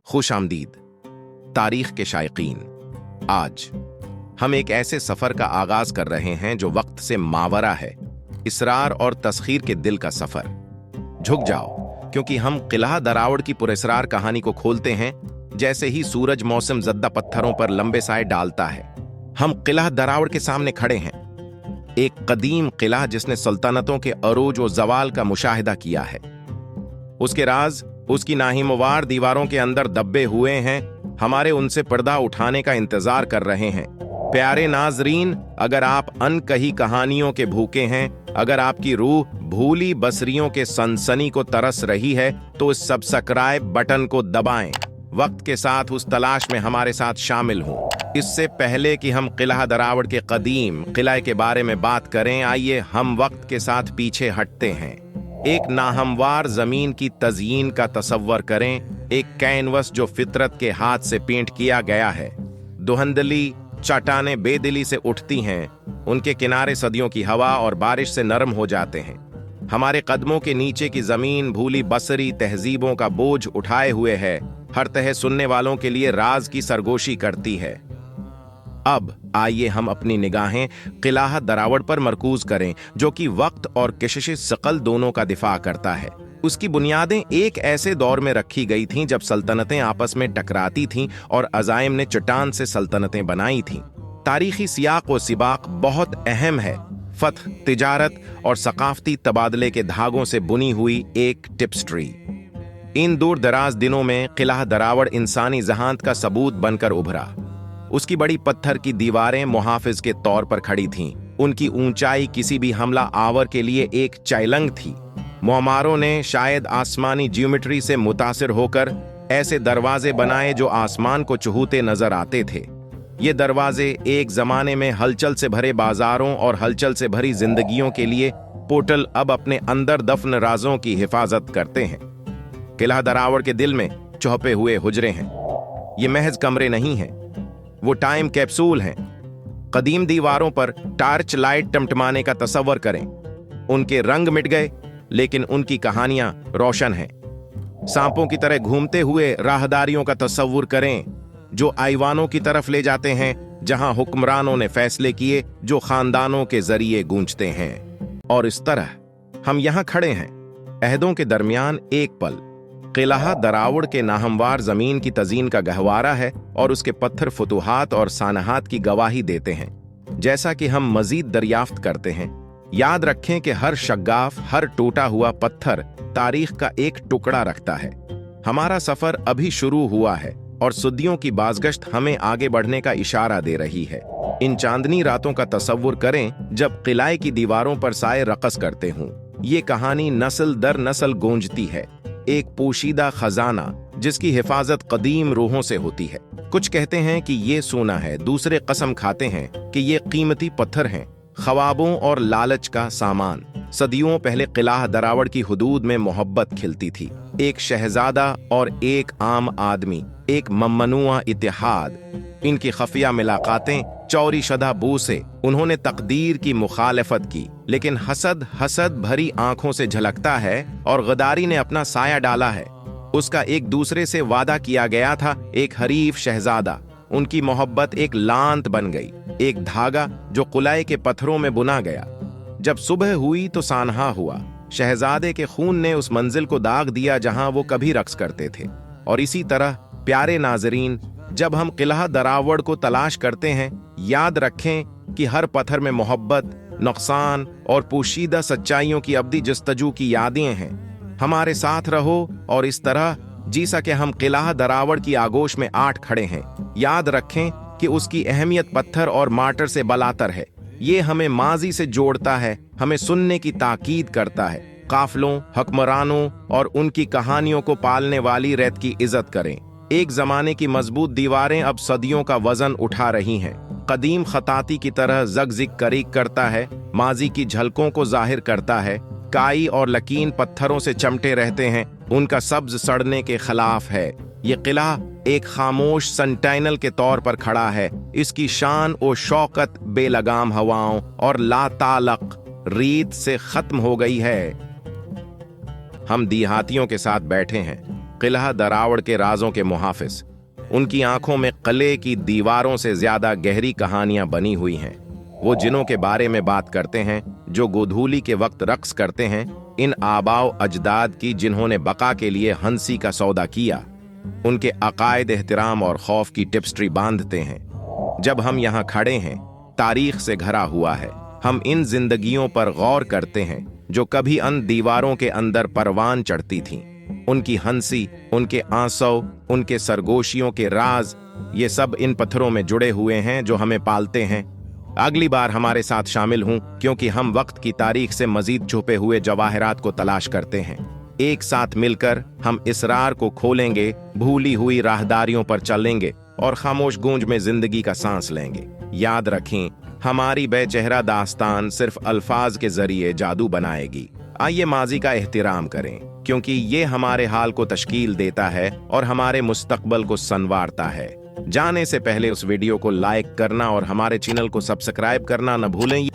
खुश आमदीद तारीख के शायकीन। आज हम एक ऐसे सफर का आगाज कर रहे हैं जो वक्त से मावरा है, इसरार और तस्खीर के दिल का सफर। झुक जाओ, क्योंकि हम किला दरावड़ की पुरस्रार कहानी को खोलते हैं जैसे ही सूरज मौसम जद्दा पत्थरों पर लंबे साए डालता है। हम किला दरावड़ के सामने खड़े हैं, एक कदीम किला जिसने सल्तनतों के अरूज व जवाल का मुशाहिदा किया है। उसके राज उसकी नाहिमवार दीवारों के अंदर दबे हुए हैं, हमारे उनसे पर्दा उठाने का इंतजार कर रहे हैं। प्यारे नाजरीन, अगर आप अनकही कहानियों के भूखे हैं, अगर आपकी रूह भूली बसरियों के सनसनी को तरस रही है, तो इस सब्सक्राइब बटन को दबाएं। वक्त के साथ उस तलाश में हमारे साथ शामिल हों। इससे पहले कि हम किला दरावड़ के कदीम किला के बारे में बात करें, आइए हम वक्त के साथ पीछे हटते हैं। एक नाहमवार जमीन की तज़यीन का तसव्वुर करें, एक कैनवस जो फितरत के हाथ से पेंट किया गया है। दुहंदली चट्टानें बेदिली से उठती हैं, उनके किनारे सदियों की हवा और बारिश से नरम हो जाते हैं। हमारे कदमों के नीचे की जमीन भूली बसरी तहजीबों का बोझ उठाए हुए है, हर तह सुनने वालों के लिए राज की सरगोशी करती है। अब आइए हम अपनी निगाहें किला दरावड़ पर मरकूज करें, जो कि वक्त और कशिश सकल दोनों का दिफा करता है। उसकी बुनियादें एक ऐसे दौर में रखी गई थीं जब सल्तनतें आपस में टकराती थीं और अजाइम ने चट्टान से सल्तनतें बनाई थीं। तारीखी सियाक व सिबाक बहुत अहम है। फतह, तिजारत और सकाफती तबादले के धागों से बुनी हुई एक टिप्सट्री। इन दूर दराज दिनों में किला दरावड़ इंसानी जहानत का सबूत बनकर उभरा। उसकी बड़ी पत्थर की दीवारें मुहाफिज के तौर पर खड़ी थीं। उनकी ऊंचाई किसी भी हमला आवर के लिए एक चैलंग थी। मुअम्मारों ने शायद आसमानी ज्योमेट्री से मुतासिर होकर ऐसे दरवाजे बनाए जो आसमान को चूहते नजर आते थे। ये दरवाजे एक जमाने में हलचल से भरे बाजारों और हलचल से भरी जिंदगियों के लिए पोर्टल अब अपने अंदर दफन राजों की हिफाजत करते हैं। किला दरावड़ के दिल में चौपे हुए हुजरे हैं। ये महज कमरे नहीं हैं, वो टाइम कैप्सूल हैं। कदीम दीवारों पर टार्च लाइट टमटमाने का तसव्वुर करें। उनके रंग मिट गए, लेकिन उनकी कहानियां रोशन हैं। सांपों की तरह घूमते हुए राहदारियों का तसव्वुर करें, जो आईवानों की तरफ ले जाते हैं, जहां हुक्मरानों ने फैसले किए जो खानदानों के जरिए गूंजते हैं। और इस तरह हम यहां खड़े हैं, अहदों के दरमियान एक पल। किला दरावड़ के नाहमवार जमीन की तज़ीन का गहवारा है और उसके पत्थर फुतुहात और सानहात की गवाही देते हैं। जैसा कि हम मजीद दरियाफ्त करते हैं, याद रखें कि हर शग्गाफ, हर टूटा हुआ पत्थर तारीख का एक टुकड़ा रखता है। हमारा सफर अभी शुरू हुआ है और सदियों की बाज़गश्त हमें आगे बढ़ने का इशारा दे रही है। इन चांदनी रातों का तसव्वुर करें जब किले की दीवारों पर साए रक़स करते हों। ये कहानी नस्ल दर नस्ल गूंजती है, एक पोशीदा खजाना जिसकी हिफाजत कदीम रूहों से होती है। कुछ कहते हैं कि ये सोना है, दूसरे कसम खाते हैं कि ये कीमती पत्थर हैं, ख्वाबों और लालच का सामान। सदियों पहले किला दरावड़ की हुदूद में मोहब्बत खिलती थी। एक शहजादा और एक आम आदमी, एक ममनुआ इतिहाद। इनकी खफिया मुलाकातें, चौरी शदा बू से उन्होंने तकदीर की मुखालफत की, लेकिन हसद भरी आंखों से झलकता है और गदारी ने अपना साया डाला है। उसका एक दूसरे से वादा किया गया था, एक हरीफ शहजादा। उनकी मोहब्बत एक लांत बन गई, एक धागा जो कुलाए के पत्थरों में बुना गया। जब सुबह हुई तो सानहा हुआ। शहजादे के खून ने उस मंजिल को दाग दिया जहां वो कभी रक्स करते थे। और इसी तरह प्यारे नाजरीन, जब हम किला दरावड़ को तलाश करते हैं, याद रखें कि हर पत्थर में मोहब्बत, नुकसान और पोशीदा सच्चाइयों की अब्दी जस्तजू की यादें हैं। हमारे साथ रहो और इस तरह जी सके हम किला दरावड़ की आगोश में आठ खड़े हैं। याद रखें कि उसकी अहमियत पत्थर और मार्टर से बलातर है। ये हमें माजी से जोड़ता है, हमें सुनने की ताकीद करता है। काफलों, हुक्मरानों और उनकी कहानियों को पालने वाली रेत की इज्जत करें। एक जमाने की मजबूत दीवारें अब सदियों का वजन उठा रही हैं। कदीम खताती की तरह जगजिग करीक करता है, माजी की झलकों को जाहिर करता है। काई और लकीन पत्थरों से चमटे रहते हैं, उनका सब्ज सड़ने के खिलाफ है। ये किला एक खामोश सेंटिनल के तौर पर खड़ा है। इसकी शान और शौकत बेलगाम हवाओं और लातालक रीत से खत्म हो गई है। हम देहातियों के साथ बैठे हैं, किला दरावड़ के राजों के मुहाफिज। उनकी आंखों में किले की दीवारों से ज्यादा गहरी कहानियां बनी हुई हैं। वो जिनों के बारे में बात करते हैं जो गोधूली के वक्त रक्स करते हैं, इन आबाओ अजदाद की जिन्होंने बका के लिए हंसी का सौदा किया। उनके अकायद, एहतराम और खौफ की टिप्सट्री बांधते हैं। जब हम यहाँ खड़े हैं, तारीख से घरा हुआ है। हम इन जिंदगियों पर गौर करते हैं जो कभी अन दीवारों के अंदर परवान चढ़ती थीं। उनकी हंसी, उनके आंसू, उनके सरगोशियों के राज, ये सब इन पत्थरों में जुड़े हुए हैं जो हमें पालते हैं। अगली बार हमारे साथ शामिल हों, क्योंकि हम वक्त की तारीख से मजीद छुपे हुए जवाहरात को तलाश करते हैं। एक साथ मिलकर हम इसरार को खोलेंगे, भूली हुई राहदारियों पर चलेंगे और खामोश गूंज में जिंदगी का सांस लेंगे। याद रखें, हमारी बेचेहरा दास्तान सिर्फ अल्फाज के जरिए जादू बनाएगी। आइए माजी का एहतराम करें, क्योंकि ये हमारे हाल को तश्कील देता है और हमारे मुस्तकबल को संवारता है। जाने से पहले उस वीडियो को लाइक करना और हमारे चैनल को सब्सक्राइब करना न भूलें।